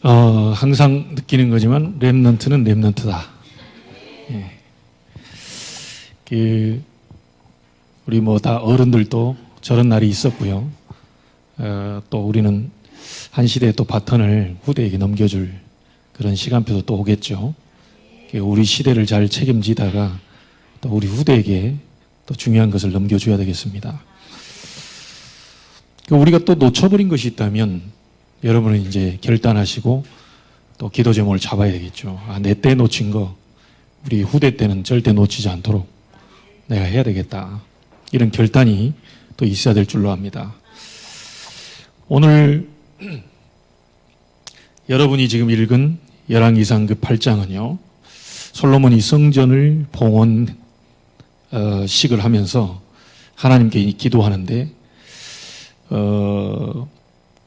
항상 느끼는 거지만 렘넌트는 렘넌트다. 예. 우리 뭐 다 어른들도 저런 날이 있었고요. 또 우리는 한 시대의 또 바턴을 후대에게 넘겨줄 그런 시간표도 또 오겠죠. 우리 시대를 잘 책임지다가 또 우리 후대에게 또 중요한 것을 넘겨줘야 되겠습니다. 우리가 또 놓쳐버린 것이 있다면 여러분은 이제 결단하시고 또 기도 제목을 잡아야 되겠죠. 내 때 놓친 거 우리 후대 때는 절대 놓치지 않도록 내가 해야 되겠다. 이런 결단이 또 있어야 될 줄로 압니다. 오늘 여러분이 지금 읽은 열왕기상 그 8장은요. 솔로몬이 성전을 봉헌식을 하면서 하나님께 기도하는데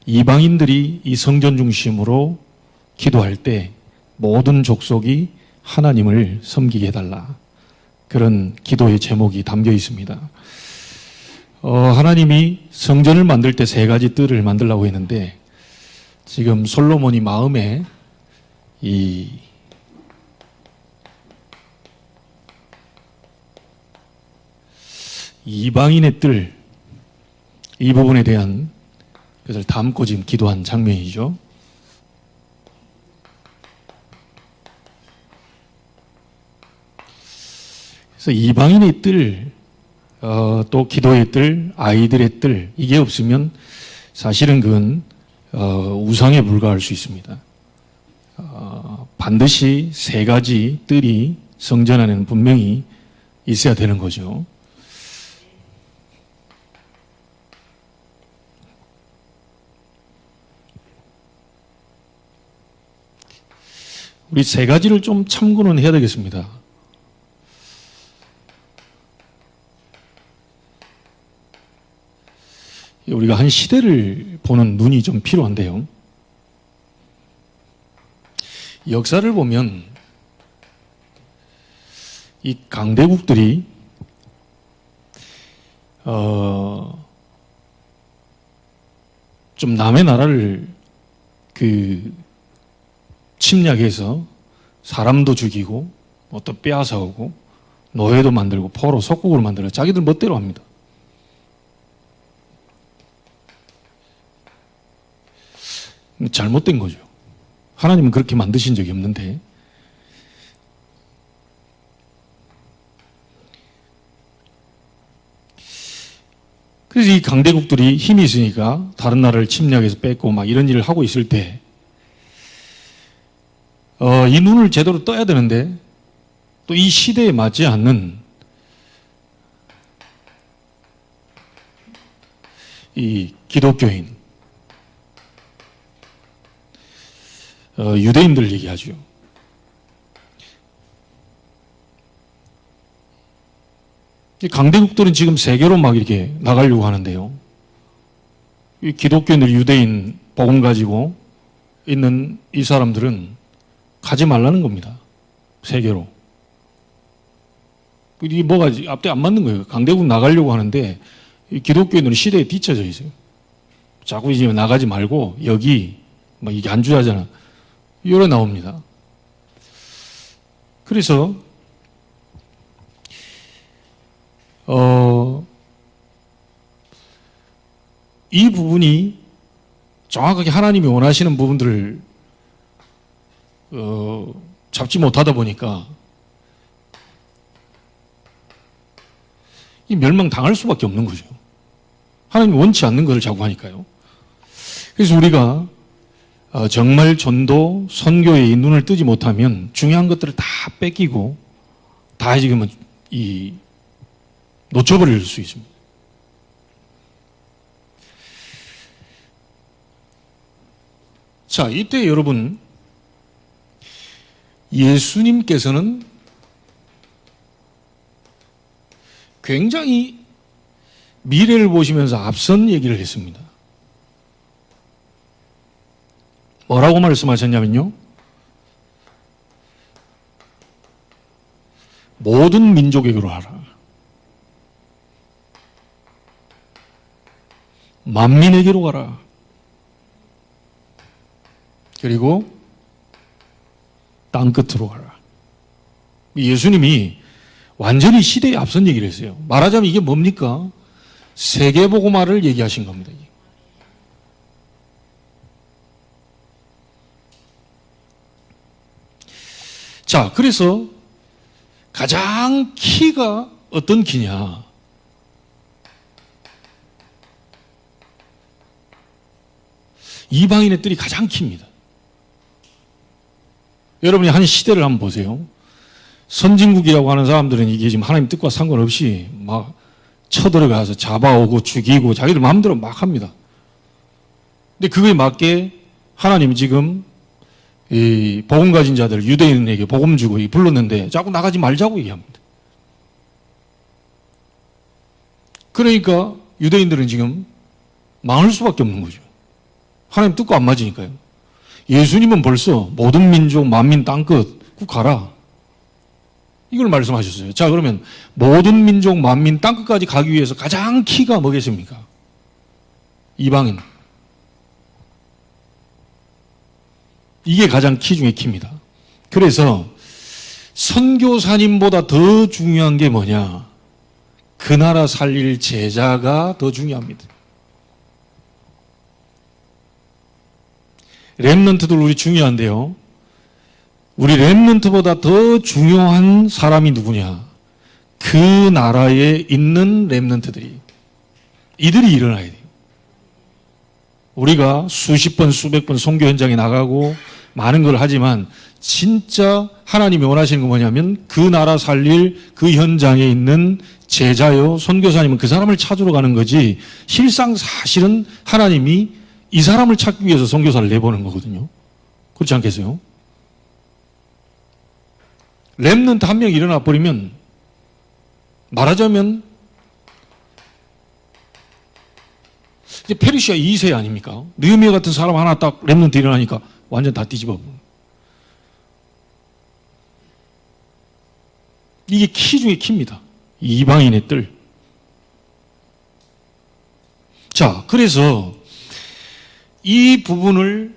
이방인들이 이 성전 중심으로 기도할 때 모든 족속이 하나님을 섬기게 해달라. 그런 기도의 제목이 담겨 있습니다. 하나님이 성전을 만들 때 세 가지 뜰을 만들라고 했는데 지금 솔로몬이 마음에 이방인의 뜰, 이 부분에 대한 것을 담고 지금 기도한 장면이죠. 그래서 이방인의 뜰, 또 기도의 뜰, 아이들의 뜰, 이게 없으면 사실은 그건 우상에 불과할 수 있습니다. 반드시 세 가지 뜰이 성전 안에는 분명히 있어야 되는 거죠. 우리 세 가지를 좀 참고는 해야 되겠습니다. 우리가 한 시대를 보는 눈이 좀 필요한데요. 역사를 보면 이 강대국들이 좀 남의 나라를 침략해서 사람도 죽이고 또 빼앗아오고 노예도 만들고 포로 속국을 만들어 자기들 멋대로 합니다. 잘못된 거죠. 하나님은 그렇게 만드신 적이 없는데. 그래서 이 강대국들이 힘이 있으니까 다른 나라를 침략해서 뺏고 막 이런 일을 하고 있을 때 이 눈을 제대로 떠야 되는데 또 이 시대에 맞지 않는 이 기독교인, 유대인들 얘기하죠. 이 강대국들은 지금 세계로 막 이렇게 나가려고 하는데요. 이 기독교인들, 유대인 복음 가지고 있는 이 사람들은 가지 말라는 겁니다. 세계로. 이게 뭐가 앞뒤 안 맞는 거예요. 강대국 나가려고 하는데 이 기독교인들은 시대에 뒤처져 있어요. 자꾸 이제 나가지 말고 여기 막 이게 안주하잖아. 이래 나옵니다. 그래서 이 부분이 정확하게 하나님이 원하시는 부분들을 잡지 못하다 보니까 이 멸망당할 수밖에 없는 거죠. 하나님이 원치 않는 것을 자꾸 하니까요. 그래서 우리가 정말 전도, 선교에 이 눈을 뜨지 못하면 중요한 것들을 다 뺏기고 다 지금은 놓쳐버릴 수 있습니다. 자, 이때 여러분, 예수님께서는 굉장히 미래를 보시면서 앞선 얘기를 했습니다. 뭐라고 말씀하셨냐면요. 모든 민족에게로 하라. 만민에게로 가라. 그리고 땅끝으로 가라. 예수님이 완전히 시대에 앞선 얘기를 했어요. 말하자면 이게 뭡니까? 세계복음화를 얘기하신 겁니다. 자, 그래서 가장 키가 어떤 키냐? 이방인의 뜰이 가장 키입니다. 여러분이 한 시대를 한번 보세요. 선진국이라고 하는 사람들은 이게 지금 하나님 뜻과 상관없이 막 쳐들어가서 잡아오고 죽이고 자기들 마음대로 막 합니다. 근데 그거에 맞게 하나님이 지금 이 복음 가진 자들 유대인에게 복음 주고 불렀는데 자꾸 나가지 말자고 얘기합니다. 그러니까 유대인들은 지금 망할 수밖에 없는 거죠. 하나님 뜻과 안 맞으니까요. 예수님은 벌써 모든 민족 만민 땅끝 쭉 가라. 이걸 말씀하셨어요. 자, 그러면 모든 민족 만민 땅끝까지 가기 위해서 가장 키가 뭐겠습니까? 이방인. 이게 가장 키 중에 키입니다. 그래서 선교사님보다 더 중요한 게 뭐냐? 그 나라 살릴 제자가 더 중요합니다. 렘넌트들 우리 중요한데요. 우리 렘넌트보다 더 중요한 사람이 누구냐? 그 나라에 있는 렘넌트들이. 이들이 일어나야 돼요. 우리가 수십 번, 수백 번 선교 현장에 나가고 많은 걸 하지만 진짜 하나님이 원하시는 건 뭐냐면 그 나라 살릴 그 현장에 있는 제자요, 선교사님은 그 사람을 찾으러 가는 거지 실상 사실은 하나님이 이 사람을 찾기 위해서 선교사를 내보는 거거든요. 그렇지 않겠어요? 렘넌트 한 명이 일어나 버리면 말하자면 이제 페르시아 2세 아닙니까? 느헤미야 같은 사람 하나 딱 렘넌트 일어나니까 완전 다 뒤집어. 이게 키 중에 키입니다. 이방인의 뜰. 자, 그래서 이 부분을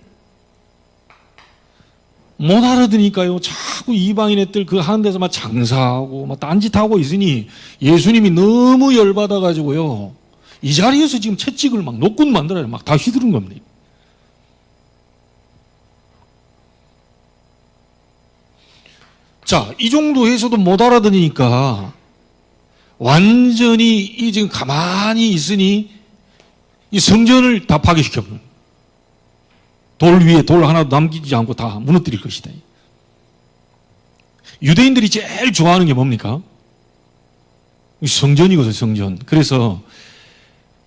못 알아듣으니까요. 자꾸 이방인의 뜰 그 하는 데서 막 장사하고 막 딴짓하고 있으니 예수님이 너무 열받아가지고요. 이 자리에서 지금 채찍을 막 노군 만들어요. 막 다 휘두른 겁니다. 자, 이 정도 해서도 못 알아들으니까 완전히 이 지금 가만히 있으니 이 성전을 다 파괴시켜버려요. 돌 위에 돌 하나도 남기지 않고 다 무너뜨릴 것이다. 유대인들이 제일 좋아하는 게 뭡니까? 성전이거든요, 성전. 그래서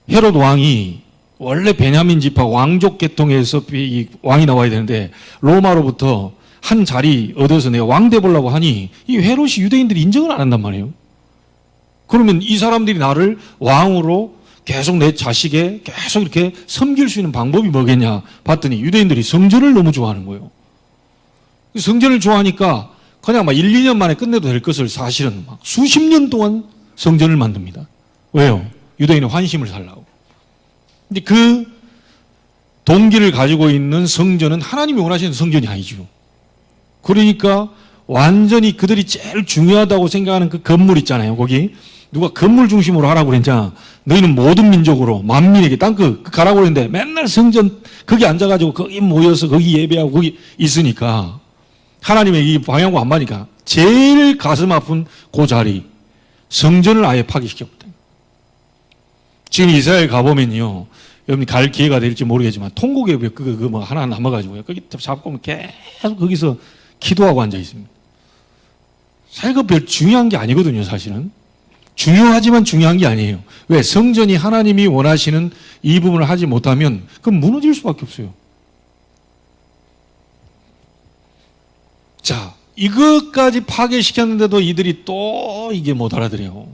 헤롯 왕이 원래 베냐민 지파 왕족 계통에서 이 왕이 나와야 되는데 로마로부터 한 자리 얻어서 내가 왕 돼보려고 하니 이 헤롯이 유대인들이 인정을 안 한단 말이에요. 그러면 이 사람들이 나를 왕으로 계속 내 자식에 계속 이렇게 섬길 수 있는 방법이 뭐겠냐 봤더니 유대인들이 성전을 너무 좋아하는 거예요. 성전을 좋아하니까 그냥 막 1, 2년 만에 끝내도 될 것을 사실은 막 수십 년 동안 성전을 만듭니다. 왜요? 유대인의 환심을 살라고. 근데 그 동기를 가지고 있는 성전은 하나님이 원하시는 성전이 아니죠. 그러니까 완전히 그들이 제일 중요하다고 생각하는 그 건물 있잖아요. 거기 누가 건물 중심으로 하라고 그랬냐. 너희는 모든 민족으로 만민에게 땅끝 가라고 그랬는데 맨날 성전 거기 앉아가지고 거기 모여서 거기 예배하고 거기 있으니까 하나님의 이 방향과 안 맞으니까 제일 가슴 아픈 그 자리 성전을 아예 파괴시켰거든요. 지금 이스라엘 가보면요. 여러분이 갈 기회가 될지 모르겠지만 통곡의 벽 그거 뭐 하나 남아가지고요. 거기 잡고 계속 거기서 기도하고 앉아 있습니다. 사실 별 중요한 게 아니거든요, 사실은. 중요하지만 중요한 게 아니에요. 왜? 성전이 하나님이 원하시는 이 부분을 하지 못하면 그럼 무너질 수밖에 없어요. 자, 이것까지 파괴시켰는데도 이들이 또 이게 못 알아들어요.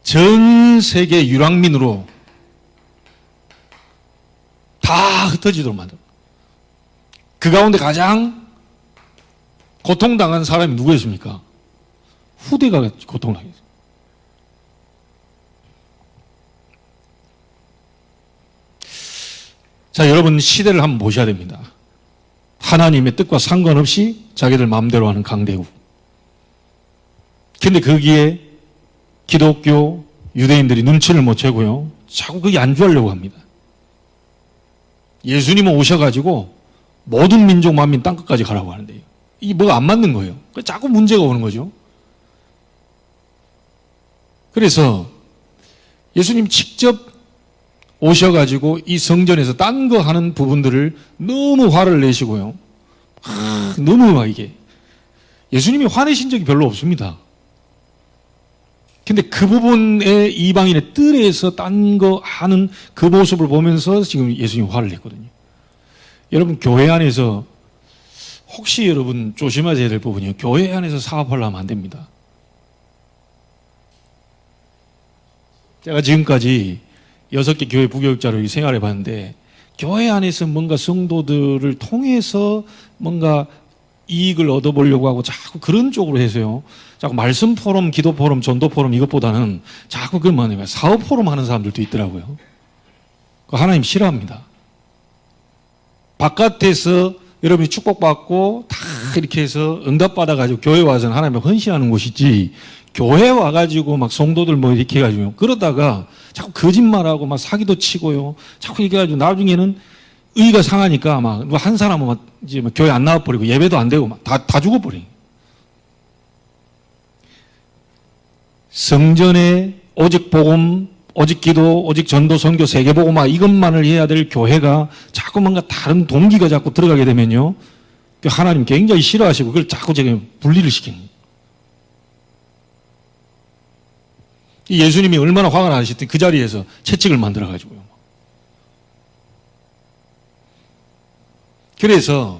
전 세계 유랑민으로 다 흩어지도록 만들어. 그 가운데 가장 고통당한 사람이 누구였습니까? 후대가 고통을 하게 됐어요. 자, 여러분 시대를 한번 보셔야 됩니다. 하나님의 뜻과 상관없이 자기들 마음대로 하는 강대국. 근데 거기에 기독교, 유대인들이 눈치를 못 채고요. 자꾸 그게 안주하려고 합니다. 예수님은 오셔가지고 모든 민족 만민 땅끝까지 가라고 하는데요. 이게 뭐가 안 맞는 거예요. 자꾸 문제가 오는 거죠. 그래서 예수님 직접 오셔가지고 이 성전에서 딴 거 하는 부분들을 너무 화를 내시고요. 너무 막 이게. 예수님이 화내신 적이 별로 없습니다. 근데 그 부분에 이방인의 뜰에서 딴 거 하는 그 모습을 보면서 지금 예수님이 화를 냈거든요. 여러분, 교회 안에서 혹시 여러분 조심하셔야 될 부분이요. 교회 안에서 사업하려면 안 됩니다. 제가 지금까지 6개 교회 부교육자로 생활해 봤는데, 교회 안에서 뭔가 성도들을 통해서 뭔가 이익을 얻어보려고 하고 자꾸 그런 쪽으로 해서요. 자꾸 말씀 포럼, 기도 포럼, 전도 포럼 이것보다는 자꾸 그 뭐냐 사업 포럼 하는 사람들도 있더라고요. 그거 하나님 싫어합니다. 바깥에서 여러분이 축복받고 다 이렇게 해서 응답받아가지고 교회 와서는 하나님을 헌신하는 곳이지, 교회 와가지고 막 성도들 뭐 이렇게 해가지고 그러다가 자꾸 거짓말하고 막 사기도 치고요. 자꾸 이렇게 해가지고 나중에는 의의가 상하니까 막 한 사람은 막 이제 막 교회 안 나와버리고 예배도 안 되고 막 다 죽어버려요. 성전에 오직 복음, 오직 기도, 오직 전도, 선교, 세계복음화 이것만을 해야 될 교회가 자꾸 뭔가 다른 동기가 자꾸 들어가게 되면요. 하나님 굉장히 싫어하시고 그걸 자꾸 제가 분리를 시키는 거예요. 예수님이 얼마나 화가 나셨더니 그 자리에서 채찍을 만들어가지고요. 그래서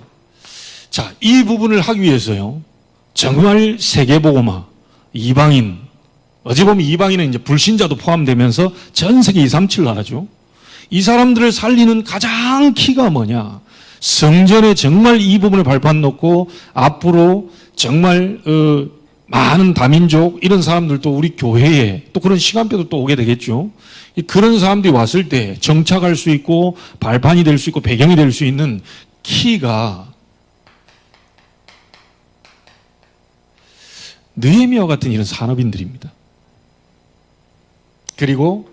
자, 이 부분을 하기 위해서요. 정말 세계복음화, 이방인, 어찌 보면 이방인은 이제 불신자도 포함되면서 전 세계 237 나라죠. 이 사람들을 살리는 가장 키가 뭐냐? 성전에 정말 이 부분을 발판 놓고 앞으로 정말 많은 다민족 이런 사람들도 우리 교회에 또 그런 시간표도 또 오게 되겠죠. 그런 사람들이 왔을 때 정착할 수 있고 발판이 될 수 있고 배경이 될 수 있는 키가 느헤미야와 같은 이런 산업인들입니다. 그리고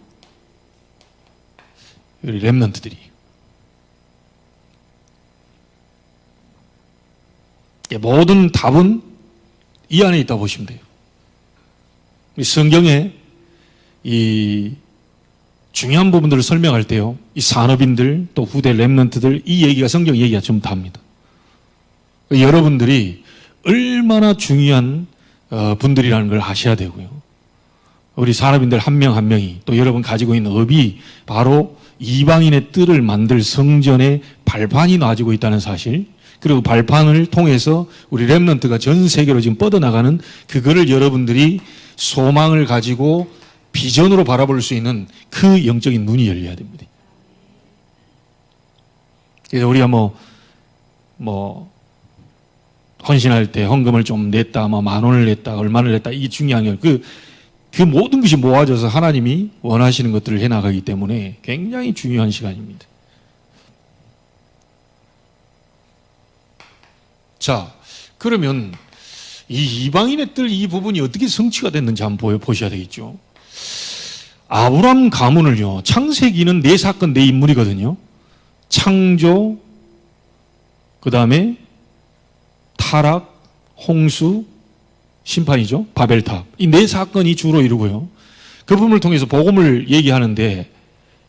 우리 렘넌트들이 모든 답은 이 안에 있다 보시면 돼요. 성경에 이 중요한 부분들을 설명할 때요, 이 산업인들 또 후대 렘넌트들 이 얘기가 성경 얘기가 좀 답니다. 여러분들이 얼마나 중요한 분들이라는 걸 아셔야 되고요. 우리 산업인들 한 명 한 명이 또 여러분 가지고 있는 업이 바로 이방인의 뜰을 만들 성전의 발판이 놔지고 있다는 사실, 그리고 발판을 통해서 우리 렘넌트가 전 세계로 지금 뻗어나가는 그거를 여러분들이 소망을 가지고 비전으로 바라볼 수 있는 그 영적인 눈이 열려야 됩니다. 그래서 우리가 헌신할 때 헌금을 좀 냈다, 10,000원을 냈다, 얼마를 냈다, 이게 중요한 게 그 모든 것이 모아져서 하나님이 원하시는 것들을 해나가기 때문에 굉장히 중요한 시간입니다. 자, 그러면 이 이방인의 뜰 이 부분이 어떻게 성취가 됐는지 한번 보셔야 되겠죠. 아브람 가문을요, 창세기는 네 사건 네 인물이거든요. 창조, 그 다음에 타락, 홍수, 심판이죠. 바벨탑. 이 네 사건이 주로 이루고요. 그 부분을 통해서 복음을 얘기하는데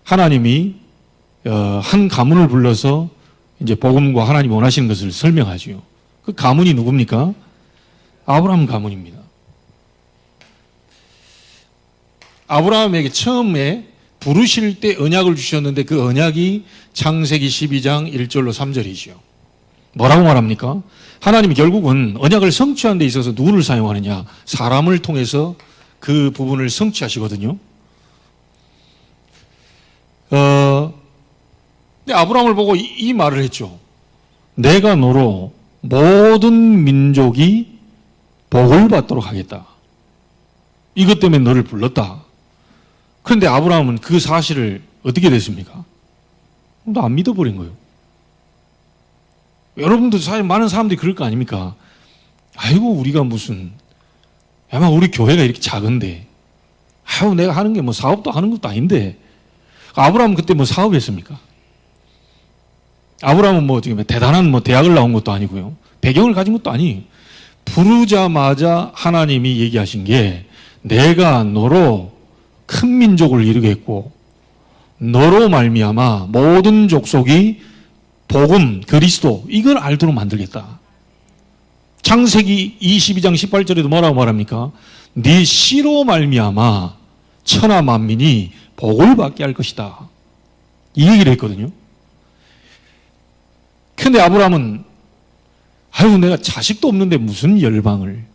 하나님이 한 가문을 불러서 이제 복음과 하나님 원하시는 것을 설명하죠. 그 가문이 누굽니까? 아브라함 가문입니다. 아브라함에게 처음에 부르실 때 언약을 주셨는데 그 언약이 창세기 12장 1절로 3절이죠. 뭐라고 말합니까? 하나님이 결국은 언약을 성취하는 데 있어서 누구를 사용하느냐? 사람을 통해서 그 부분을 성취하시거든요. 근데 아브라함을 보고 이 말을 했죠. 내가 너로 모든 민족이 복을 받도록 하겠다. 이것 때문에 너를 불렀다. 그런데 아브라함은 그 사실을 어떻게 됐습니까? 또 안 믿어버린 거예요. 여러분도 사실 많은 사람들이 그럴 거 아닙니까? 아이고, 우리가 무슨, 아마 우리 교회가 이렇게 작은데, 아유, 내가 하는 게 뭐 사업도 하는 것도 아닌데, 아브라함은 그때 뭐 사업했습니까? 아브라함은 뭐 지금 대단한 뭐 대학을 나온 것도 아니고요. 배경을 가진 것도 아니에요. 부르자마자 하나님이 얘기하신 게, 내가 너로 큰 민족을 이루겠고, 너로 말미암아 모든 족속이 복음, 그리스도 이걸 알도록 만들겠다. 창세기 22장 18절에도 뭐라고 말합니까? 네 씨로 말미암아 천하 만민이 복을 받게 할 것이다. 이 얘기를 했거든요. 근데 아브라함은 아유, 내가 자식도 없는데 무슨 열방을,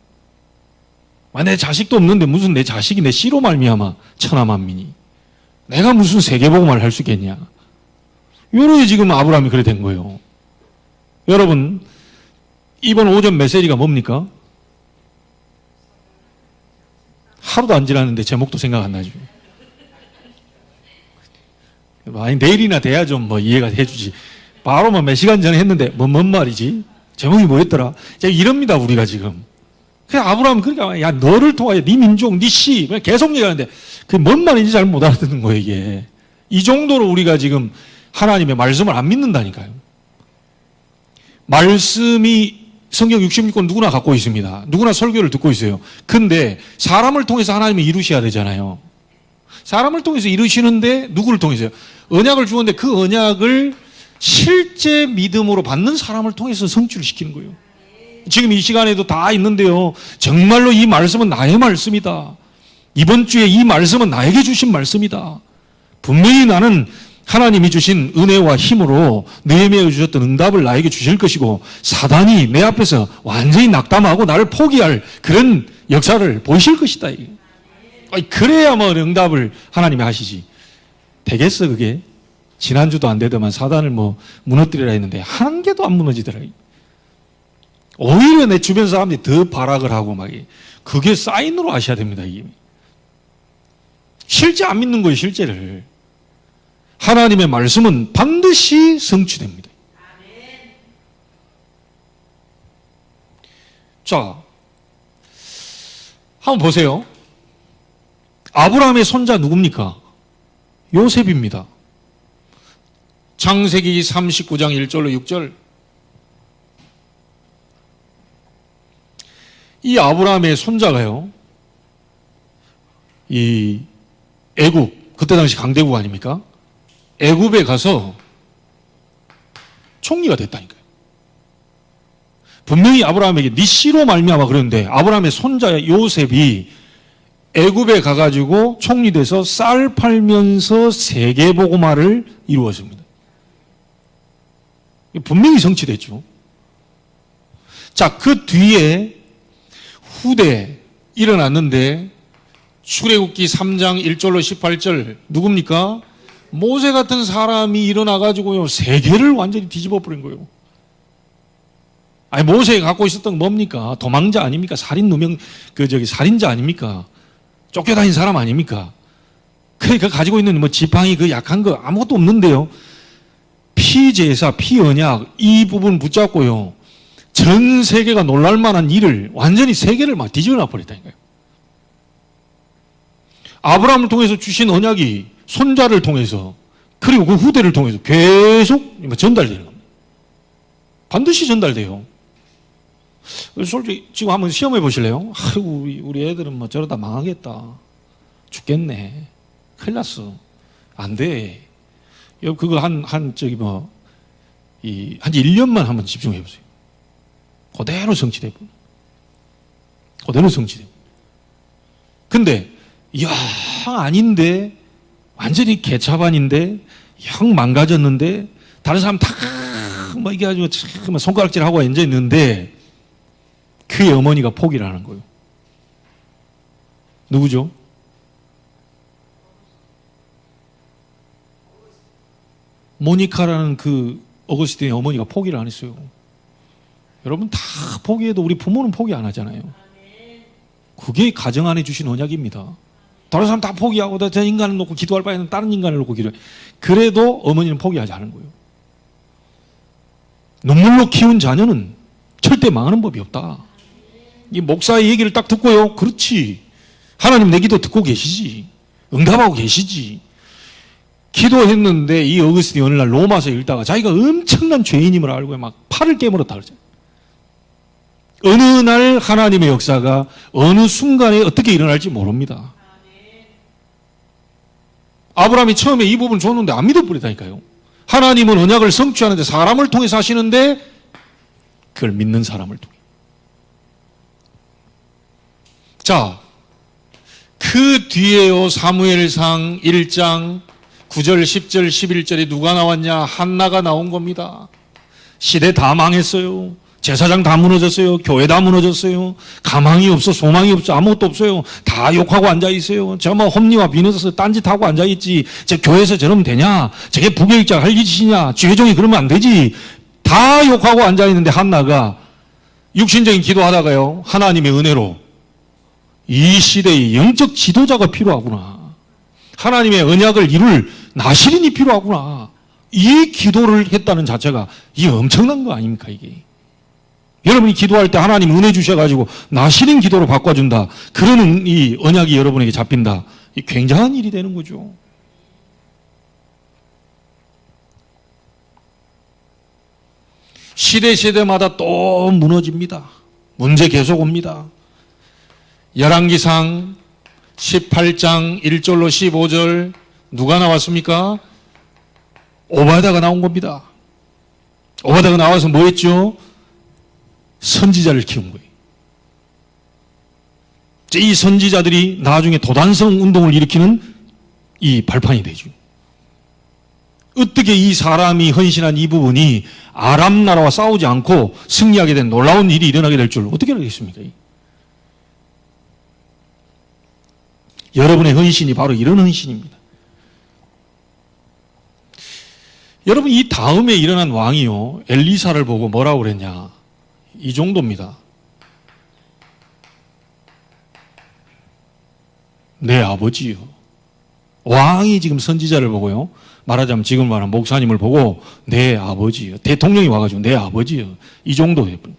내 자식도 없는데 무슨 내 자식이 내 씨로 말미암아 천하 만민이, 내가 무슨 세계복음을 할 수 있겠냐. 요렇게 지금 아브라함이 그래 된 거예요. 여러분, 이번 오전 메시지가 뭡니까? 하루도 안 지났는데 제목도 생각 안 나죠. 아니, 내일이나 돼야 좀 뭐 이해가 해주지. 바로 뭐 몇 시간 전에 했는데 뭔 말이지? 제목이 뭐였더라? 이럽니다, 우리가 지금. 그냥 아브라함은 그러니까, 야, 너를 통하여 네 민족, 네 씨, 계속 얘기하는데 그게 뭔 말인지 잘 못 알아듣는 거예요, 이게. 이 정도로 우리가 지금 하나님의 말씀을 안 믿는다니까요. 말씀이 성경 66권 누구나 갖고 있습니다. 누구나 설교를 듣고 있어요. 근데 사람을 통해서 하나님을 이루셔야 되잖아요. 사람을 통해서 이루시는데 누구를 통해서요? 언약을 주었는데 그 언약을 실제 믿음으로 받는 사람을 통해서 성취를 시키는 거예요. 지금 이 시간에도 다 있는데요. 정말로 이 말씀은 나의 말씀이다. 이번 주에 이 말씀은 나에게 주신 말씀이다. 분명히 나는 하나님이 주신 은혜와 힘으로 느헤미야에 주셨던 응답을 나에게 주실 것이고, 사단이 내 앞에서 완전히 낙담하고 나를 포기할 그런 역사를 보이실 것이다. 그래야 뭐 응답을 하나님이 하시지. 되겠어, 그게? 지난주도 안 되더만 사단을 뭐 무너뜨리라 했는데 한 개도 안 무너지더라. 오히려 내 주변 사람들이 더 발악을 하고 막, 그게 사인으로 아셔야 됩니다. 이게. 실제 안 믿는 거예요, 실제를. 하나님의 말씀은 반드시 성취됩니다. 자, 한번 보세요. 아브라함의 손자 누굽니까? 요셉입니다. 창세기 39장 1절로 6절. 이 아브라함의 손자가요, 이 애굽, 그때 당시 강대국 아닙니까? 애굽에 가서 총리가 됐다니까요. 분명히 아브라함에게 네 씨로 말미암아 그랬는데, 아브라함의 손자 요셉이 애굽에 가가지고 총리돼서 쌀 팔면서 세계복음화를 이루었습니다. 분명히 성취됐죠. 자, 그 뒤에 후대 일어났는데, 출애굽기 3장 1절로 18절 누굽니까? 모세 같은 사람이 일어나가지고요, 세계를 완전히 뒤집어 버린 거예요. 아니, 모세가 갖고 있었던 건 뭡니까? 도망자 아닙니까? 살인자 아닙니까? 쫓겨다닌 사람 아닙니까? 그러니까 가지고 있는 뭐 지팡이 그 약한 거 아무것도 없는데요. 피제사, 피언약 이 부분 붙잡고요, 전 세계가 놀랄만한 일을 완전히 세계를 막 뒤집어 놔버렸다니까요. 아브라함을 통해서 주신 언약이 손자를 통해서, 그리고 그 후대를 통해서 계속 전달되는 겁니다. 반드시 전달돼요. 솔직히 지금 한번 시험해 보실래요? 아이고, 우리 애들은 뭐 저러다 망하겠다, 죽겠네, 큰일 났어, 안 돼. 그거 한 1년만 한번 집중해 보세요. 그대로 성취되고, 그대로 성취되고. 근데 영 아닌데, 완전히 개차반인데, 영 망가졌는데, 다른 사람 다 뭐 이게 아주 손가락질하고 앉아 있는데, 그의 어머니가 포기를 하는 거예요. 누구죠? 모니카라는 그 어거스틴의 어머니가 포기를 안 했어요. 여러분, 다 포기해도 우리 부모는 포기 안 하잖아요. 그게 가정 안에 주신 언약입니다. 다른 사람 다 포기하고 저 인간을 놓고 기도할 바에는 다른 인간을 놓고 기도해. 그래도 어머니는 포기하지 않은 거예요. 눈물로 키운 자녀는 절대 망하는 법이 없다. 이 목사의 얘기를 딱 듣고요. 그렇지. 하나님 내 기도 듣고 계시지. 응답하고 계시지. 기도했는데 이 어거스틴이 어느 날 로마서 읽다가 자기가 엄청난 죄인임을 알고 막 팔을 깨물었다 그러죠. 어느 날 하나님의 역사가 어느 순간에 어떻게 일어날지 모릅니다. 아브라함이 처음에 이 부분을 줬는데 안 믿어버리다니까요. 하나님은 언약을 성취하는데 사람을 통해서 하시는데 그걸 믿는 사람을 통해. 자, 그 뒤에요. 사무엘상 1장 9절, 10절, 11절에 누가 나왔냐? 한나가 나온 겁니다. 시대 다 망했어요. 제사장 다 무너졌어요. 교회 다 무너졌어요. 가망이 없어, 소망이 없어, 아무것도 없어요. 다 욕하고 앉아있어요. 저 뭐 험리와 비너서 딴짓하고 앉아있지. 저 교회에서 저러면 되냐? 저게 부교육자가 할 짓이냐? 죄종이 그러면 안 되지. 다 욕하고 앉아있는데 한나가 육신적인 기도하다가요. 하나님의 은혜로 이 시대의 영적 지도자가 필요하구나. 하나님의 언약을 이룰 나시린이 필요하구나. 이 기도를 했다는 자체가 이게 엄청난 거 아닙니까 이게. 여러분이 기도할 때 하나님 은혜 주셔가지고 나시린 기도로 바꿔준다. 그러는 이 언약이 여러분에게 잡힌다. 이 굉장한 일이 되는 거죠. 시대마다 또 무너집니다. 문제 계속 옵니다. 열왕기상 18장 1절로 15절 누가 나왔습니까? 오바다가 나온 겁니다. 오바다가 나와서 뭐 했죠? 선지자를 키운 거예요. 이 선지자들이 나중에 도단성 운동을 일으키는 이 발판이 되죠. 어떻게 이 사람이 헌신한 이 부분이 아람 나라와 싸우지 않고 승리하게 된 놀라운 일이 일어나게 될 줄 어떻게 알겠습니까? 여러분의 헌신이 바로 이런 헌신입니다. 여러분 이 다음에 일어난 왕이요 엘리사를 보고 뭐라고 그랬냐? 이 정도입니다. 내 아버지요. 왕이 지금 선지자를 보고요. 말하자면 지금 말하는 목사님을 보고 내 아버지요. 대통령이 와가지고 내 아버지요. 이 정도 예쁜.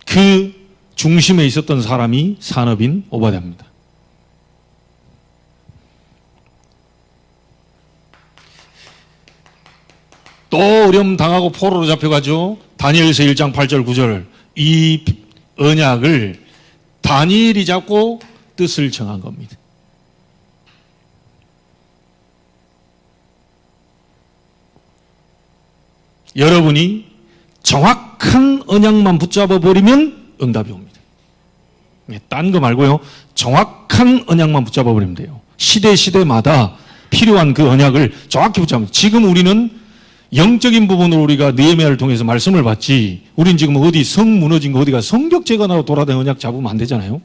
그 중심에 있었던 사람이 산업인 오바댜입니다. 또 어려움 당하고 포로로 잡혀가죠. 다니엘서 1장 8절 9절 이 언약을 다니엘이 잡고 뜻을 정한 겁니다. 여러분이 정확한 언약만 붙잡아 버리면 응답이 옵니다. 딴 거 말고요. 정확한 언약만 붙잡아 버리면 돼요. 시대마다 필요한 그 언약을 정확히 붙잡으면. 지금 우리는 영적인 부분으로 우리가 느헤미야를 통해서 말씀을 받지, 우린 지금 어디 성 무너진 거 어디가 성벽 재건하러 돌아다니는 언약 잡으면 안 되잖아요.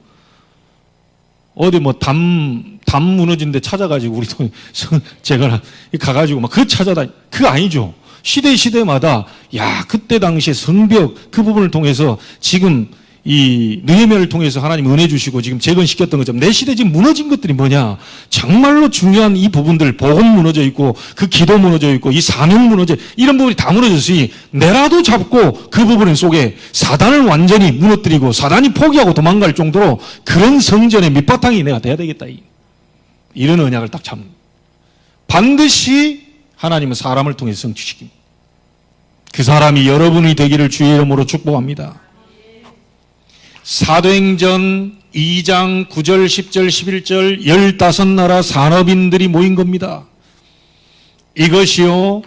어디 뭐 담 무너진 데 찾아가지고 우리도 성 재건하 가가지고 막 그 찾아다니, 그거 아니죠. 시대마다 야 그때 당시에 성벽 그 부분을 통해서 지금 이 느헤미야를 통해서 하나님 은혜 주시고 지금 재건시켰던 것처럼 내 시대 지금 무너진 것들이 뭐냐? 정말로 중요한 이 부분들, 복음 무너져 있고 그 기도 무너져 있고 이 사명 무너져, 이런 부분이 다 무너졌으니 내라도 잡고 그 부분 속에 사단을 완전히 무너뜨리고 사단이 포기하고 도망갈 정도로 그런 성전의 밑바탕이 내가 돼야 되겠다. 이런 언약을 딱 잡는. 반드시 하나님은 사람을 통해서 성취시킵니다. 그 사람이 여러분이 되기를 주의 이름으로 축복합니다. 사도행전 2장 9절, 10절, 11절 15나라 산업인들이 모인 겁니다. 이것이요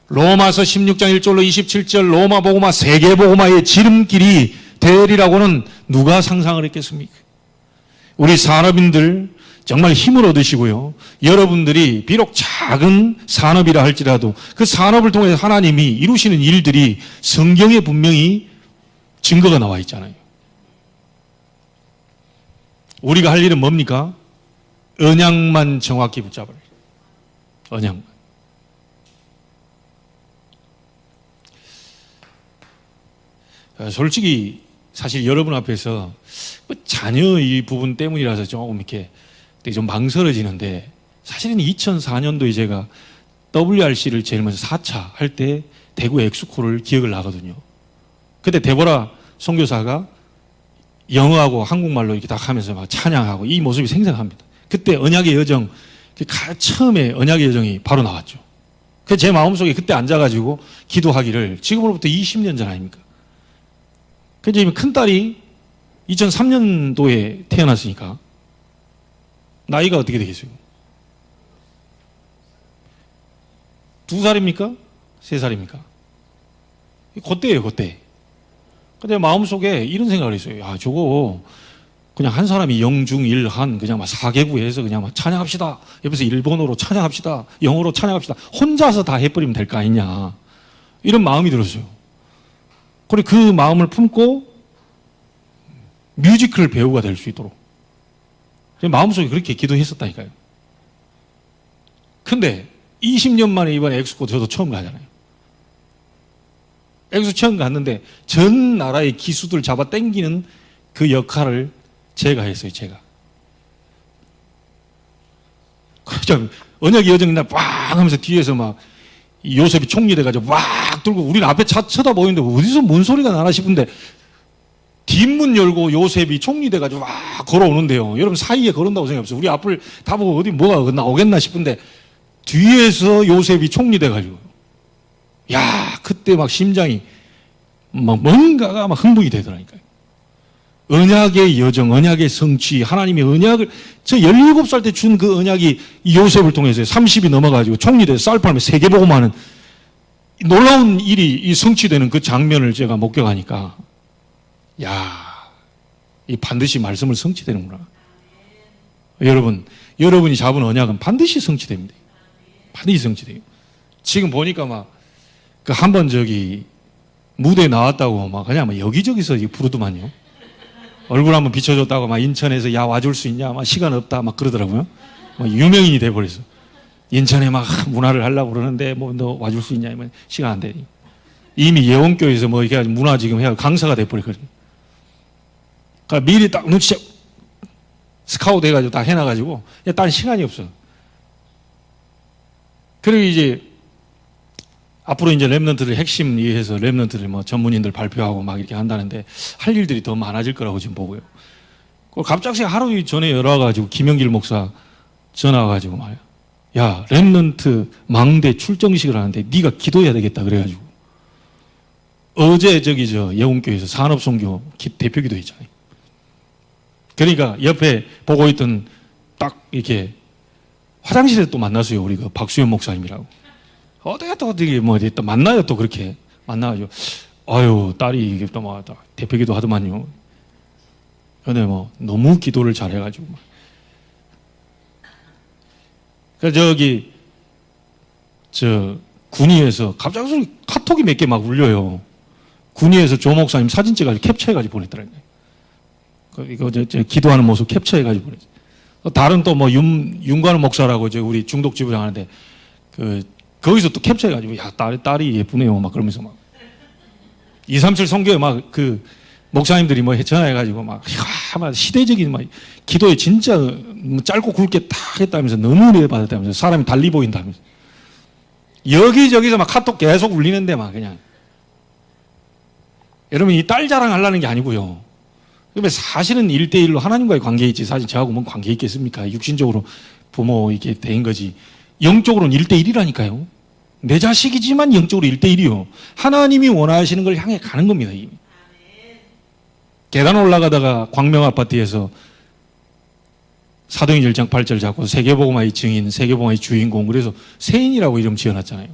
로마서 16장 1절로 27절 로마복음화 세계복음화의 지름길이 되리라고는 누가 상상을 했겠습니까? 우리 산업인들 정말 힘을 얻으시고요. 여러분들이 비록 작은 산업이라 할지라도 그 산업을 통해 하나님이 이루시는 일들이 성경에 분명히 증거가 나와 있잖아요. 우리가 할 일은 뭡니까? 언약만 정확히 붙잡아요. 언약만. 솔직히 사실 여러분 앞에서 뭐 자녀 이 부분 때문이라서 조금 이렇게 되게 좀 망설여지는데, 사실은 2004년도에 제가 WRC를 제일 먼저 4차 할 때 대구 엑스코를 기억을 나거든요. 그때 데보라 선교사가 영어하고 한국말로 이렇게 딱 하면서 막 찬양하고 이 모습이 생생합니다. 그때 언약의 여정, 처음에 언약의 여정이 바로 나왔죠. 그 제 마음속에 그때 앉아가지고 기도하기를, 지금으로부터 20년 전 아닙니까? 근데 지금 큰딸이 2003년도에 태어났으니까 나이가 어떻게 되겠어요? 2살입니까? 3살입니까? 그때예요, 그때. 근데 마음속에 이런 생각을 했어요. 야, 저거 그냥 한 사람이 영중일한 그냥 막 4개국에서 그냥 막 찬양합시다. 옆에서 일본어로 찬양합시다. 영어로 찬양합시다. 혼자서 다 해버리면 될 거 아니냐. 이런 마음이 들었어요. 그리고 그 마음을 품고 뮤지컬 배우가 될 수 있도록 마음속에 그렇게 기도했었다니까요. 근데 20년 만에 이번에 엑스코 저도 처음 가잖아요. 엑스코 처음 갔는데 전 나라의 기수들 잡아 당기는 그 역할을 제가 했어요, 제가. 언약의 여정이나 빡 하면서 뒤에서 막 요셉이 총리돼가지고 막 들고 우리는 앞에 차 쳐다보이는데 어디서 뭔 소리가 나나 싶은데 뒷문 열고 요셉이 총리돼가지고 막 걸어오는데요. 여러분 사이에 걸은다고 생각해보세요. 우리 앞을 다 보고 어디 뭐가 나오겠나 싶은데 뒤에서 요셉이 총리돼가지고 야, 그때 막 심장이 막 뭔가가 막 흥분이 되더라니까요. 언약의 여정, 언약의 성취, 하나님의 언약을, 저 17살 때 준 그 언약이 요셉을 통해서 30이 넘어가지고 총리돼서 쌀 팔면 세계 복음하는 놀라운 일이 성취되는 그 장면을 제가 목격하니까, 야, 이 반드시 말씀을 성취되는구나. 여러분이 잡은 언약은 반드시 성취됩니다. 반드시 성취돼요. 지금 보니까 막, 그 한 번 무대에 나왔다고 막 그냥 막 여기저기서 부르더만요. 얼굴 한번 비춰줬다고 막 인천에서 야 와줄 수 있냐 막 시간 없다 막 그러더라고요. 막 유명인이 돼버렸어. 인천에 막 문화를 하려고 그러는데 뭐 너 와줄 수 있냐 하면 시간 안 돼. 이미 예원교회에서 뭐 이렇게 문화 지금 해야 강사가 돼버리거든요. 그러니까 미리 딱 눈치 스카우트 해가지고 다 해놔가지고 딴 시간이 없어. 그리고 이제 앞으로 이제 랩런트들 핵심 이해해서 랩런트들 뭐 전문인들 발표하고 막 이렇게 한다는데 할 일들이 더 많아질 거라고 지금 보고요. 갑자기 하루 전에 열어가지고 김영길 목사 전화 와가지고 말이야. 야, 랩런트 망대 출정식을 하는데 네가 기도해야 되겠다 그래가지고 어제 예원교회에서 산업선교 대표 기도했잖아요. 그러니까 옆에 보고 있던 딱 이렇게 화장실에서 또 만났어요. 우리 그 박수현 목사님이라고. 어떻게 또 만나요. 또 그렇게 만나가지고 아유 딸이 이게 또 막 대표기도 하더만요. 근데 뭐 너무 기도를 잘해가지고 막. 그러니까 군위에서 갑자기 카톡이 몇 개 막 울려요. 군위에서 조 목사님 사진 찍어가지고 캡처해가지고 보냈더라고요. 이거 기도하는 모습 캡처해가지고 보냈어요. 다른 또 뭐 윤관우 목사라고 우리 중독 지부장 하는데 거기서 또 캡처해가지고, 야, 딸이 예쁘네요. 막 그러면서 막. 237 성교에 막 목사님들이 뭐 전화해가지고 막, 시대적인 막, 기도에 진짜 짧고 굵게 딱 했다면서 너무 은혜 받았다면서 사람이 달리 보인다면서. 여기저기서 막 카톡 계속 울리는데 막 그냥. 여러분, 이 딸 자랑하려는 게 아니고요. 그러면 사실은 1대1로 하나님과의 관계에 있지. 사실 저하고 뭔 관계 있겠습니까? 육신적으로 부모 이렇게 된 거지. 영적으로는 1대1이라니까요. 내 자식이지만 영적으로 1대1이요. 하나님이 원하시는 걸 향해 가는 겁니다. 이미. 계단 올라가다가 광명아파트에서 사도행 1장 8절 잡고 세계복음화의 증인, 세계복음화의 주인공, 그래서 세인이라고 이름 지어놨잖아요.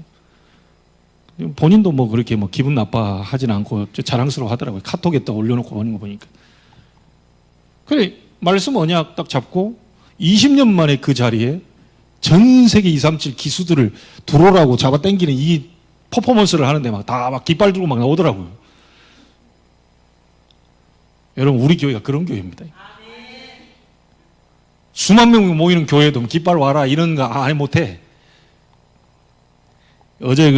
본인도 뭐 그렇게 뭐 기분 나빠하진 않고 자랑스러워 하더라고요. 카톡에 딱 올려놓고 보는 거 보니까. 그래, 말씀 언약 딱 잡고 20년 만에 그 자리에 전 세계 237 기수들을 들어오라고 잡아당기는 이 퍼포먼스를 하는데 막 다 막 깃발 들고 막 나오더라고요. 여러분, 우리 교회가 그런 교회입니다. 수만 명 모이는 교회도 깃발 와라 이런 거 안 못해. 어제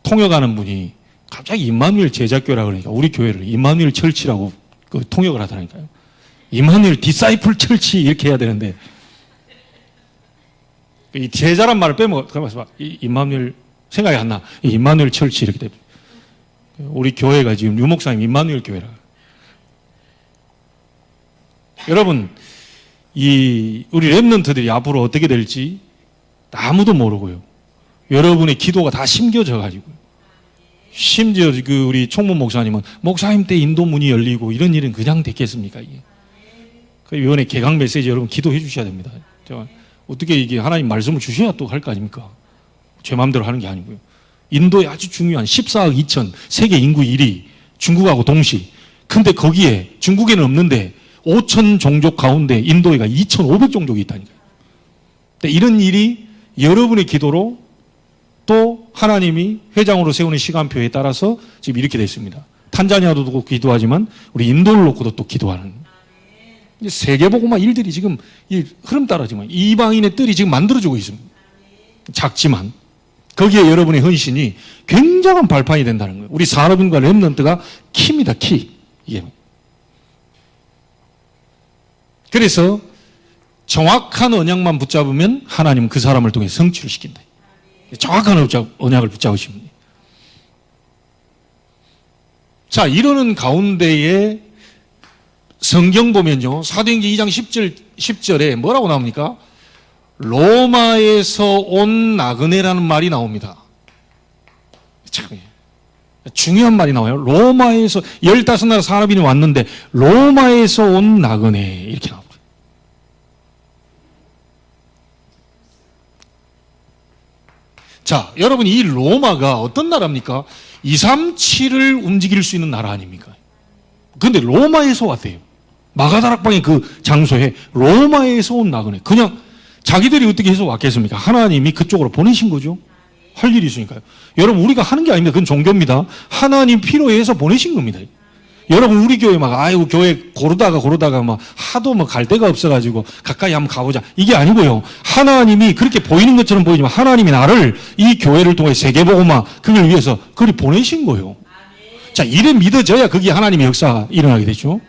통역하는 분이 갑자기 임마누엘 제자교라 그러니까 우리 교회를 임마누엘 철치라고 그 통역을 하더라니까요. 임마누엘 디사이플 철치 이렇게 해야 되는데 이 제자란 말을 빼먹어. 그러면서 임마누엘 생각이 안 나. 임마누엘 철치 이렇게 돼. 우리 교회가 지금 유목사님 임마누엘 교회라. 여러분, 우리 랩런트들이 앞으로 어떻게 될지 아무도 모르고요. 여러분의 기도가 다 심겨져 가지고, 심지어 우리 총무 목사님은 목사님 때 인도 문이 열리고 이런 일은 그냥 됐겠습니까? 이게. 그 이번에 개강 메시지 여러분 기도해 주셔야 됩니다. 어떻게 이게 하나님 말씀을 주셔야 또 할 거 아닙니까? 제 마음대로 하는 게 아니고요. 인도에 아주 중요한 14억 2천 세계 인구 1위 중국하고 동시. 근데 거기에 중국에는 없는데 5천 종족 가운데 인도에가 2,500 종족이 있다니까요. 이런 일이 여러분의 기도로 또 하나님이 회장으로 세우는 시간표에 따라서 지금 이렇게 됐습니다. 탄자니아도 두고 기도하지만 우리 인도를 놓고도 또 기도하는. 세계보고만 일들이 지금 이 흐름 따라 지금 이방인의 뜰이 지금 만들어지고 있습니다. 작지만 거기에 여러분의 헌신이 굉장한 발판이 된다는 거예요. 우리 산업인과 렘넌트가 키입니다. 키. 이게. 그래서 정확한 언약만 붙잡으면 하나님은 그 사람을 통해 성취를 시킨다. 정확한 언약을 붙잡으시면 돼요. 자, 이러는 가운데에 성경 보면요. 사도행전 2장 10절에 뭐라고 나옵니까? 로마에서 온 나그네라는 말이 나옵니다. 참 중요한 말이 나와요. 로마에서 15나라 산업인이 왔는데 로마에서 온 나그네 이렇게 나옵니다. 자, 여러분 이 로마가 어떤 나라입니까? 237을 움직일 수 있는 나라 아닙니까? 그런데 로마에서 왔대요. 마가다락방의 그 장소에 로마에서 온 나그네. 그냥 자기들이 어떻게 해서 왔겠습니까? 하나님이 그쪽으로 보내신 거죠. 할 일이 있으니까요. 여러분 우리가 하는 게 아닙니다. 그건 종교입니다. 하나님 필요해서 보내신 겁니다. 여러분 우리 교회 막 아이고 교회 고르다가 막 하도 뭐 갈 데가 없어가지고 가까이 한번 가보자 이게 아니고요. 하나님이 그렇게 보이는 것처럼 보이지만 하나님이 나를 이 교회를 통해 세계보고마 그걸 위해서 그리 보내신 거예요. 자, 이래 믿어져야 그게 하나님의 역사가 일어나게 되죠.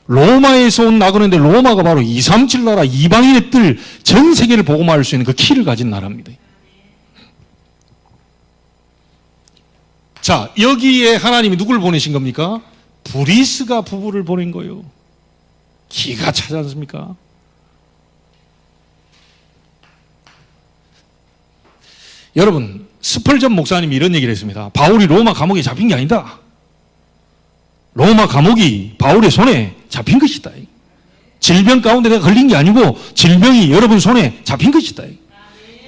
로마에서 온 나그네인데 로마가 바로 237 나라 이방인의 뜰 전 세계를 복음화할 수 있는 그 키를 가진 나라입니다. 자, 여기에 하나님이 누굴 보내신 겁니까? 브리스가 부부를 보낸 거예요. 기가 차지 않습니까? 여러분, 스펄전 목사님이 이런 얘기를 했습니다. 바울이 로마 감옥에 잡힌 게 아니다. 로마 감옥이 바울의 손에 잡힌 것이다. 질병 가운데 내가 걸린 게 아니고 질병이 여러분 손에 잡힌 것이다.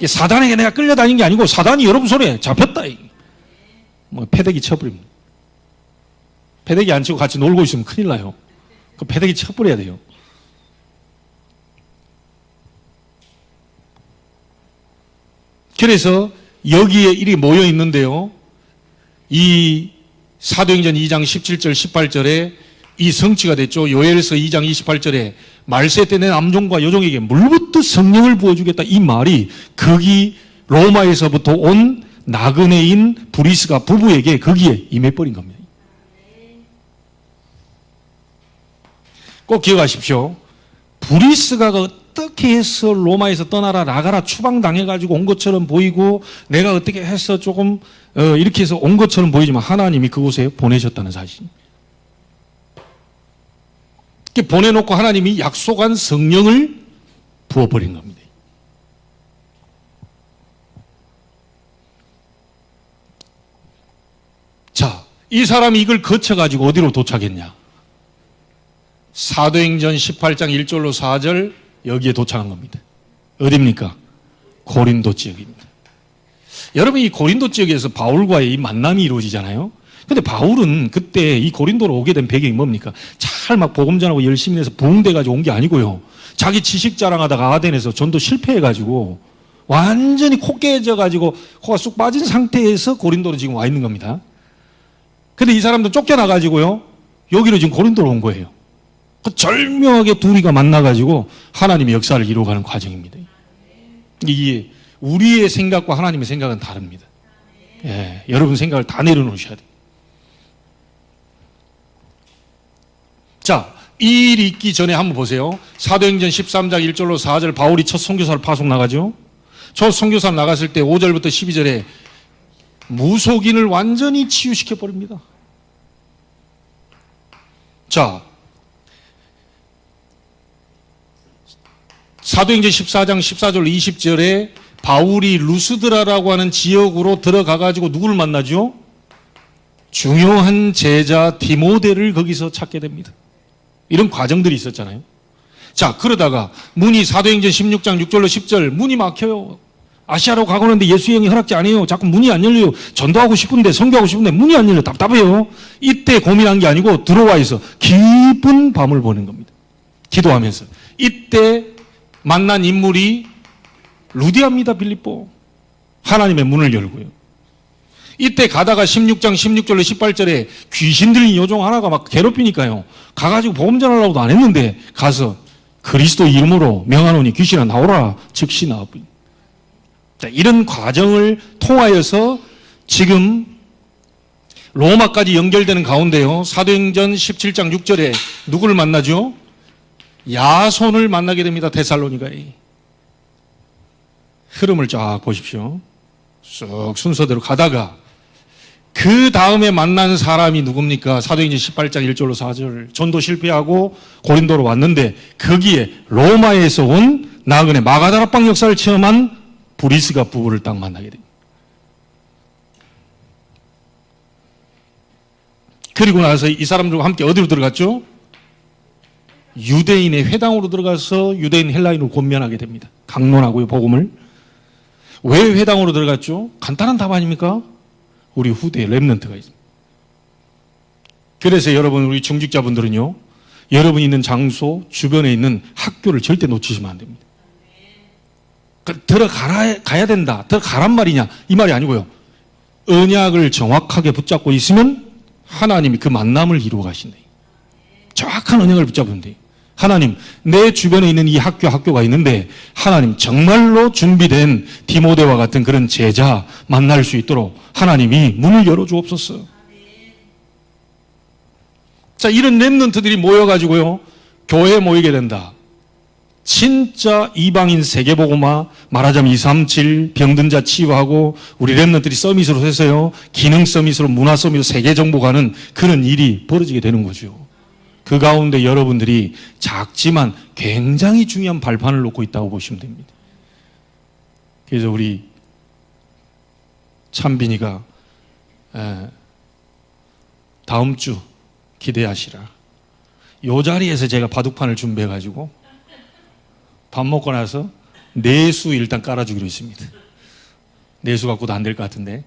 사단에게 내가 끌려다닌 게 아니고 사단이 여러분 손에 잡혔다. 뭐 패대기 쳐버립니다. 패대기 안 치고 같이 놀고 있으면 큰일 나요. 그 패대기 쳐버려야 돼요. 그래서 여기에 일이 모여 있는데요. 이 사도행전 2장 17절 18절에 이 성취가 됐죠. 요엘서 2장 28절에 말세 때 내 남종과 여종에게 물부터 성령을 부어주겠다 이 말이 거기 로마에서부터 온 나그네인 브리스가 부부에게 거기에 임해버린 겁니다. 꼭 기억하십시오. 브리스가 어떻게 해서 로마에서 떠나라 나가라 추방당해가지고 온 것처럼 보이고 내가 어떻게 해서 조금 이렇게 해서 온 것처럼 보이지만 하나님이 그곳에 보내셨다는 사실. 이렇게 보내놓고 하나님이 약속한 성령을 부어버린 겁니다. 자, 이 사람이 이걸 거쳐가지고 어디로 도착했냐? 사도행전 18장 1절로 4절 여기에 도착한 겁니다. 어디입니까? 고린도 지역입니다. 여러분 이 고린도 지역에서 바울과의 이 만남이 이루어지잖아요. 근데 바울은 그때 이 고린도로 오게 된 배경이 뭡니까? 잘 막 복음 전하고 열심히 해서 부흥돼가지고 온 게 아니고요. 자기 지식 자랑하다가 아덴에서 전도 실패해가지고 완전히 코 깨져가지고 코가 쑥 빠진 상태에서 고린도로 지금 와 있는 겁니다. 근데 이 사람도 쫓겨나가지고요. 여기로 지금 고린도로 온 거예요. 그 절묘하게 둘이가 만나가지고 하나님의 역사를 이루어가는 과정입니다. 이게 우리의 생각과 하나님의 생각은 다릅니다. 예, 여러분 생각을 다 내려놓으셔야 돼요. 자, 이 일이 있기 전에 한번 보세요. 사도행전 13장 1절로 4절 바울이 첫 선교사를 파송 나가죠. 첫 선교사 나갔을 때 5절부터 12절에 무속인을 완전히 치유시켜 버립니다. 자, 사도행전 14장 14절 20절에 바울이 루스드라라고 하는 지역으로 들어가가지고 누구를 만나죠? 중요한 제자 디모데를 거기서 찾게 됩니다. 이런 과정들이 있었잖아요. 자, 그러다가 문이 사도행전 16장 6절로 10절 문이 막혀요. 아시아로 가고는데 예수 형이 허락지 안 해요. 자꾸 문이 안 열려요. 전도하고 싶은데 선교하고 싶은데 문이 안 열려. 답답해요. 이때 고민한 게 아니고 들어와 있어 깊은 밤을 보낸 겁니다. 기도하면서. 이때 만난 인물이 루디아입니다. 빌립보. 하나님의 문을 열고요. 이때 가다가 16장 16절로 18절에 귀신 들린 요종 하나가 막 괴롭히니까요. 가가지고 복음 전하려고도 안 했는데 가서 그리스도 이름으로 명하노니 귀신아 나오라 즉시 나와버린. 자, 이런 과정을 통하여서 지금 로마까지 연결되는 가운데요. 사도행전 17장 6절에 누구를 만나죠? 야손을 만나게 됩니다. 데살로니가에. 흐름을 쫙 보십시오. 쑥 순서대로 가다가 그 다음에 만난 사람이 누굽니까? 사도행전 18장 1절로 4절 전도 실패하고 고린도로 왔는데 거기에 로마에서 온 나그네 마가다라방 역사를 체험한 브리스가 부부를 딱 만나게 됩니다. 그리고 나서 이 사람들과 함께 어디로 들어갔죠? 유대인의 회당으로 들어가서 유대인 헬라인을 권면하게 됩니다. 강론하고요, 복음을. 왜 회당으로 들어갔죠? 간단한 답 아닙니까? 우리 후대에 렘넌트가 있습니다. 그래서 여러분, 우리 중직자분들은요, 여러분이 있는 장소, 주변에 있는 학교를 절대 놓치시면 안 됩니다. 가야 된다. 들어가란 말이냐? 이 말이 아니고요. 언약을 정확하게 붙잡고 있으면 하나님이 그 만남을 이루어 가신다. 정확한 언약을 붙잡으면 돼요. 하나님, 내 주변에 있는 이 학교가 있는데 하나님 정말로 준비된 디모데와 같은 그런 제자 만날 수 있도록 하나님이 문을 열어주옵소서. 자, 이런 렘넌트들이 모여가지고요, 교회에 모이게 된다. 진짜 이방인 세계복음화, 말하자면 237 병든 자 치유하고 우리 렘넌트들이 서밋으로 해서요, 기능 서밋으로 문화 서밋으로 세계 정복하는 그런 일이 벌어지게 되는 거죠. 그 가운데 여러분들이 작지만 굉장히 중요한 발판을 놓고 있다고 보시면 됩니다. 그래서 우리 찬빈이가 다음 주 기대하시라. 이 자리에서 제가 바둑판을 준비해가지고 밥 먹고 나서 내수 일단 깔아주기로 했습니다. 내수 갖고도 안 될 것 같은데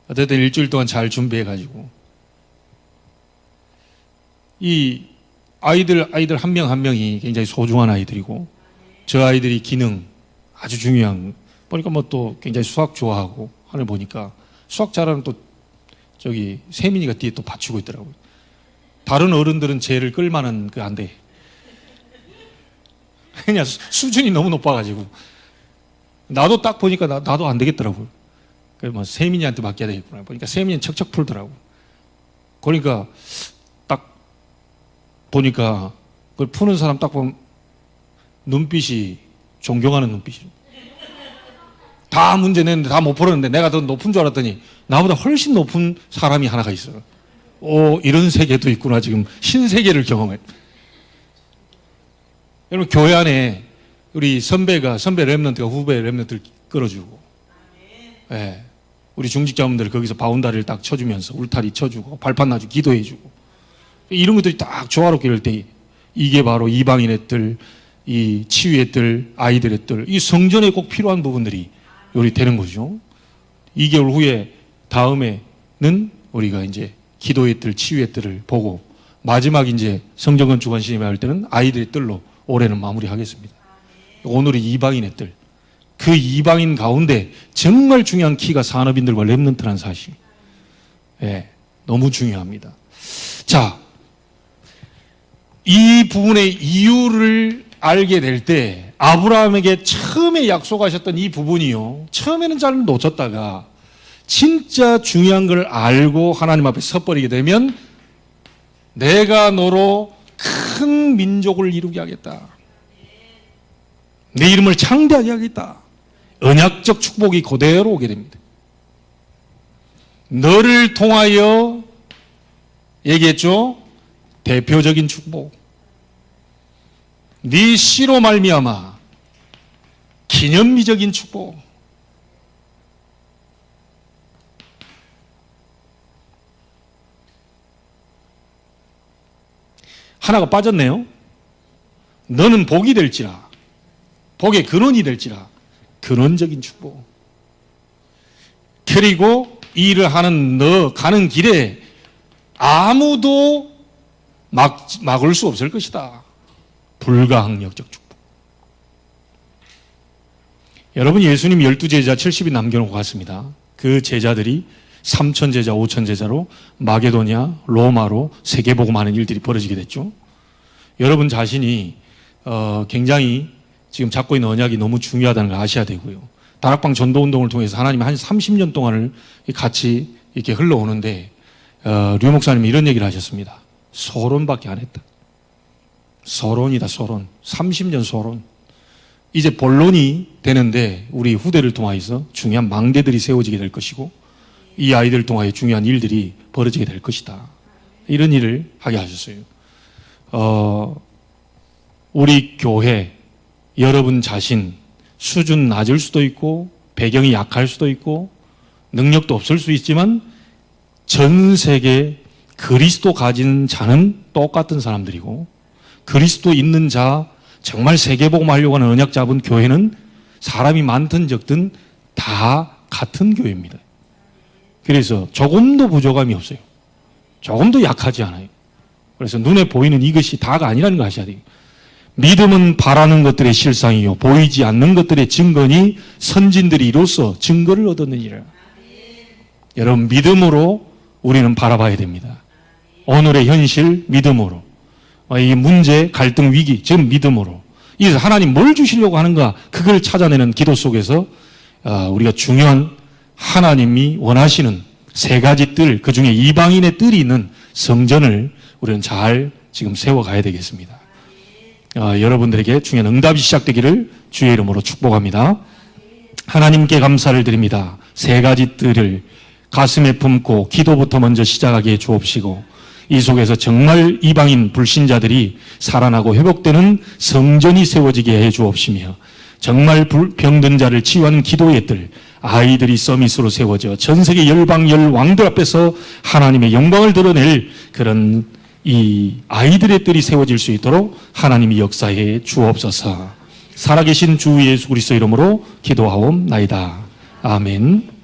어쨌든 일주일 동안 잘 준비해가지고 이 아이들 한 명 한 명이 굉장히 소중한 아이들이고 저 아이들이 기능 아주 중요한 보니까 뭐 또 굉장히 수학 좋아하고 하늘 보니까 수학 잘하는 또 저기 세민이가 뒤에 또 받치고 있더라고요. 다른 어른들은 쟤를 끌만한 그 안 돼. 그냥 수준이 너무 높아가지고 나도 딱 보니까 나도 안 되겠더라고요. 그래서 뭐 세민이한테 맡겨야 되겠구나. 보니까 세민이는 척척 풀더라고. 그러니까 딱 보니까 그걸 푸는 사람 딱 보면 눈빛이 존경하는 눈빛이에요. 다 문제 냈는데 다 못 풀었는데 내가 더 높은 줄 알았더니 나보다 훨씬 높은 사람이 하나가 있어요. 오, 이런 세계도 있구나. 지금 신세계를 경험해. 여러분, 교회 안에 우리 선배 렘넌트가 후배 렘넌트를 끌어주고, 예, 우리 중직자분들 거기서 바운다리를 딱 쳐주면서 울타리 쳐주고 발판 놔주고 기도해주고 이런 것들이 딱 조화롭게 이럴 때 이게 바로 이방인의 뜰, 이 치유의 뜰, 아이들의 뜰, 이 성전에 꼭 필요한 부분들이 우리 되는 거죠. 2개월 후에 다음에는 우리가 이제 기도의 뜰, 치유의 뜰을 보고 마지막 이제 성전건 주관신임회 할 때는 아이들의 뜰로 올해는 마무리하겠습니다. 오늘은 이방인의 뜰. 그 이방인 가운데 정말 중요한 키가 산업인들과 렘넌트라는 사실. 예, 너무 중요합니다. 자, 이 부분의 이유를 알게 될 때 아브라함에게 처음에 약속하셨던 이 부분이요, 처음에는 잘 놓쳤다가 진짜 중요한 걸 알고 하나님 앞에 섰버리게 되면 내가 너로 큰 민족을 이루게 하겠다. 내 이름을 창대하게 하겠다. 언약적 축복이 그대로 오게 됩니다. 너를 통하여 얘기했죠? 대표적인 축복. 네 씨로 말미암아 기념비적인 축복. 하나가 빠졌네요. 너는 복이 될지라. 복의 근원이 될지라. 근원적인 축복. 그리고 이 일을 하는 너 가는 길에 아무도 막을 수 없을 것이다. 불가항력적 축복. 여러분, 예수님 12제자 70인 남겨놓고 갔습니다. 그 제자들이 3,000제자, 5,000제자로 마게도냐, 로마로 세계복음하는 일들이 벌어지게 됐죠. 여러분 자신이 굉장히 지금 잡고 있는 언약이 너무 중요하다는 걸 아셔야 되고요. 다락방 전도운동을 통해서 하나님이 한 30년 동안을 같이 이렇게 흘러오는데 류 목사님이 이런 얘기를 하셨습니다. 서론밖에 안 했다. 서론이다, 서론. 30년 서론. 이제 본론이 되는데 우리 후대를 통하여서 중요한 망대들이 세워지게 될 것이고 이 아이들을 통하여 중요한 일들이 벌어지게 될 것이다. 이런 일을 하게 하셨어요. 우리 교회, 여러분 자신 수준 낮을 수도 있고 배경이 약할 수도 있고 능력도 없을 수 있지만 전 세계 그리스도 가진 자는 똑같은 사람들이고 그리스도 있는 자, 정말 세계복음 하려고 하는 언약 잡은 교회는 사람이 많든 적든 다 같은 교회입니다. 그래서 조금도 부족함이 없어요. 조금도 약하지 않아요. 그래서 눈에 보이는 이것이 다가 아니라는 거 아셔야 돼요. 믿음은 바라는 것들의 실상이요 보이지 않는 것들의 증거니 선진들이 이로써 증거를 얻었느니라. 여러분, 믿음으로 우리는 바라봐야 됩니다. 오늘의 현실 믿음으로, 이 문제, 갈등, 위기 지금 믿음으로. 이래서 하나님 뭘 주시려고 하는가 그걸 찾아내는 기도 속에서 우리가 중요한 하나님이 원하시는 세 가지 뜰, 그중에 이방인의 뜰이 있는 성전을 우리는 잘 지금 세워가야 되겠습니다. 여러분들에게 중요한 응답이 시작되기를 주의 이름으로 축복합니다. 하나님께 감사를 드립니다. 세 가지 뜰을 가슴에 품고 기도부터 먼저 시작하게 해 주옵시고 이 속에서 정말 이방인 불신자들이 살아나고 회복되는 성전이 세워지게 해 주옵시며 정말 병든 자를 치유하는 기도의 뜰, 아이들이 서밋으로 세워져 전 세계 열방 열왕들 앞에서 하나님의 영광을 드러낼 그런 이 아이들의 뜰이 세워질 수 있도록 하나님이 역사해 주옵소서. 살아계신 주 예수 그리스도 이름으로 기도하옵나이다. 아멘.